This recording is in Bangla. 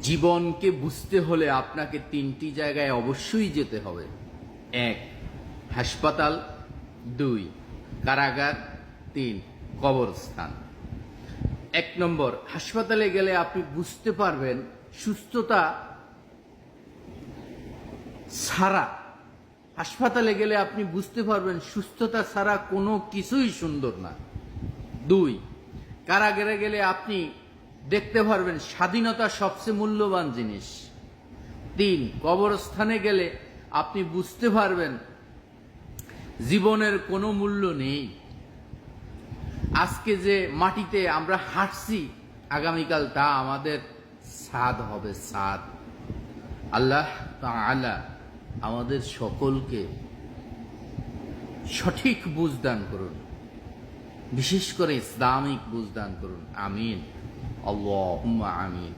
জীবনকে বুঝতে হলে আপনাকে তিনটি জায়গায় অবশ্যই যেতে হবে। 1, হাসপাতাল। 2, কারাগার। 3, কবরস্থান। 1 নম্বর, হাসপাতালে গেলে আপনি বুঝতে পারবেন সুস্থতা ছাড়া, হাসপাতালে গেলে আপনি বুঝতে পারবেন সুস্থতা ছাড়া কোনো কিছুই সুন্দর না। 2, কারাগারে গেলে আপনি দেখতে পারবেন স্বাধীনতা সবচেয়ে মূল্যবান জিনিস। 3, কবরস্থানে গেলে আপনি বুঝতে পারবেন জীবনের কোনো মূল্য নেই। আজকে যে মাটিতে আমরা হাঁটছি, আগামীকাল তা আমাদের ছাদ হবে, ছাদ। আল্লাহ তাআলা আমাদের সকলকে সঠিক বুঝ দান করুন, বিশেষ করে ইসলামিক বুঝ দান করুন। আমিন, আল্লাহুম্মা আমিন।